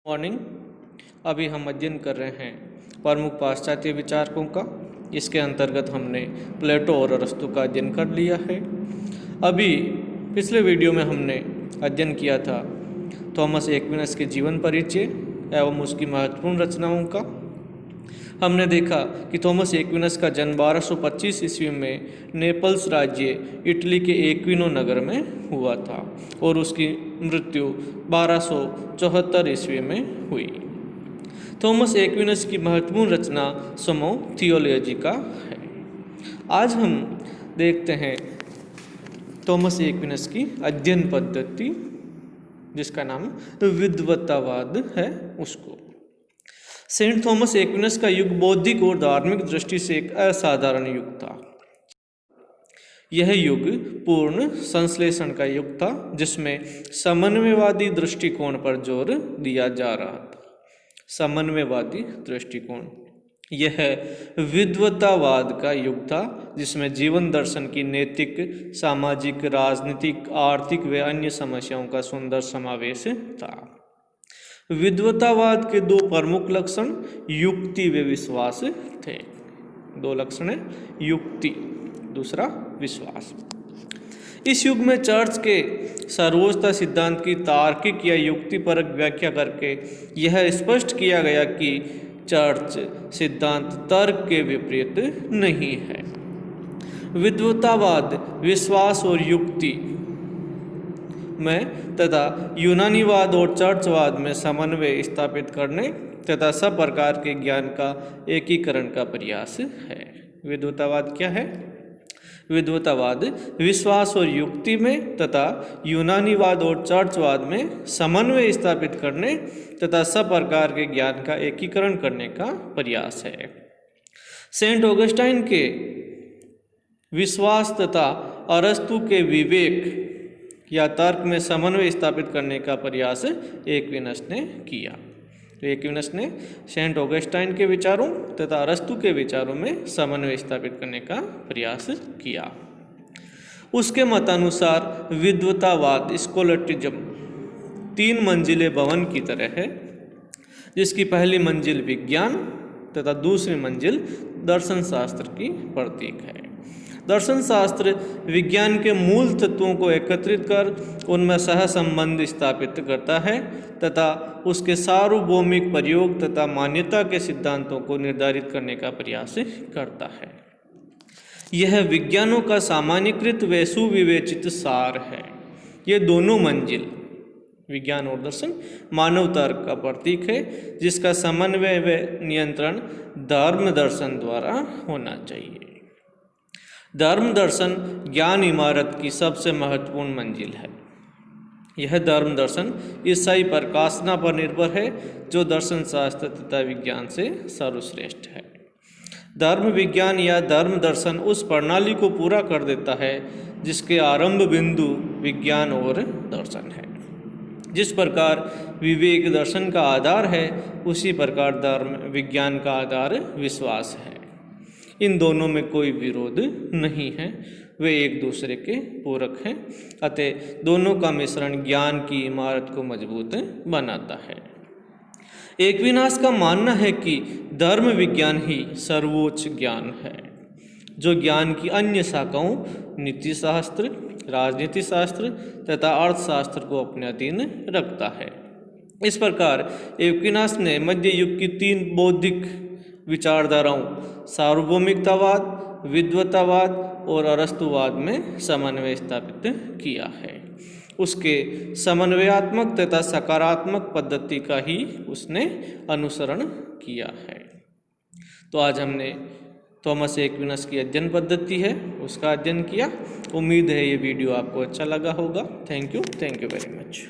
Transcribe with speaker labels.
Speaker 1: Morning. अभी हम अध्ययन कर रहे हैं प्रमुख पाश्चात्य विचारकों का। इसके अंतर्गत हमने प्लेटो और अरस्तु का अध्ययन कर लिया है। अभी पिछले वीडियो में हमने अध्ययन किया था थॉमस एक्विनस के जीवन परिचय एवं उसकी महत्वपूर्ण रचनाओं का। हमने देखा कि थॉमस एक्विनस का जन्म 1225 ईस्वी में नेपल्स राज्य इटली के एक्विनो नगर में हुआ था और उसकी मृत्यु 1274 ईस्वी में हुई। थॉमस एक्विनस की महत्वपूर्ण रचना समो थियोलॉजी का है। आज हम देखते हैं थॉमस एक्विनस की अध्ययन पद्धति, जिसका नाम विद्वत्तावाद है, उसको। सेंट थॉमस एक्विनस का युग बौद्धिक और धार्मिक दृष्टि से एक असाधारण युग था। यह युग पूर्ण संश्लेषण का युग था, जिसमें समन्वयवादी दृष्टिकोण पर जोर दिया जा रहा था। समन्वयवादी दृष्टिकोण, यह विद्वत्तावाद का युग था, जिसमें जीवन दर्शन की नैतिक, सामाजिक, राजनीतिक, आर्थिक व अन्य समस्याओं का सुंदर समावेश था। विद्वत्तावाद के दो प्रमुख लक्षण युक्ति व विश्वास थे। दो लक्षण है, युक्ति, दूसरा विश्वास। इस युग में चर्च के सर्वोच्चता सिद्धांत की तार्किक या युक्तिपरक व्याख्या करके यह स्पष्ट किया गया कि चर्च सिद्धांत तर्क के विपरीत नहीं है। विद्वत्तावाद विश्वास और युक्ति में तथा यूनानीवाद और चर्चवाद में समन्वय स्थापित करने तथा सब प्रकार के ज्ञान का एकीकरण का प्रयास है। विद्वत्तावाद क्या है? विद्वत्तावाद विश्वास और युक्ति में तथा यूनानीवाद और चर्चवाद में समन्वय स्थापित करने तथा सब प्रकार के ज्ञान का एकीकरण करने का प्रयास है। सेंट ऑगस्टाइन के विश्वास तथा अरस्तु के विवेक या तर्क में समन्वय स्थापित करने का प्रयास एक्विनस ने किया। तो एक्विनस ने सेंट ऑगस्टाइन के विचारों तथा अरस्तु के विचारों में समन्वय स्थापित करने का प्रयास किया। उसके मतानुसार विद्वत्तावाद स्कोलेटिज्म 3 मंजिले भवन की तरह है, जिसकी पहली मंजिल विज्ञान तथा दूसरी मंजिल दर्शन शास्त्र की प्रतीक है। दर्शन शास्त्र विज्ञान के मूल तत्वों को एकत्रित कर उनमें सह संबंध स्थापित करता है तथा उसके सार्वभौमिक प्रयोग तथा मान्यता के सिद्धांतों को निर्धारित करने का प्रयास करता है। यह विज्ञानों का सामान्यकृत व सुविवेचित सार है। ये दोनों मंजिल, विज्ञान और दर्शन, मानव तर्क का प्रतीक है, जिसका समन्वय व नियंत्रण धर्म दर्शन द्वारा होना चाहिए। धर्म दर्शन ज्ञान इमारत की सबसे महत्वपूर्ण मंजिल है। यह धर्म दर्शन ईसाई प्रकाशना पर निर्भर है, जो दर्शन शास्त्र तथा विज्ञान से सर्वश्रेष्ठ है। धर्म विज्ञान या धर्म दर्शन उस प्रणाली को पूरा कर देता है जिसके आरंभ बिंदु विज्ञान और दर्शन है। जिस प्रकार विवेक दर्शन का आधार है, उसी प्रकार धर्म विज्ञान का आधार विश्वास है। इन दोनों में कोई विरोध नहीं है, वे एक दूसरे के पूरक हैं, अतः दोनों का मिश्रण ज्ञान की इमारत को मजबूत बनाता है। एक्विनास का मानना है कि धर्म विज्ञान ही सर्वोच्च ज्ञान है, जो ज्ञान की अन्य शाखाओं नीति शास्त्र, राजनीति शास्त्र तथा अर्थशास्त्र को अपने अधीन रखता है। इस प्रकार एक्विनास ने मध्य युग की 3 बौद्धिक विचारधाराओं सार्वभौमिकतावाद, विद्वत्तावाद और अरस्तुवाद में समन्वय स्थापित किया है। उसके समन्वयात्मक तथा सकारात्मक पद्धति का ही उसने अनुसरण किया है। तो आज हमने थॉमस एक्विनस की अध्ययन पद्धति है, उसका अध्ययन किया। उम्मीद है ये वीडियो आपको अच्छा लगा होगा। Thank you very much.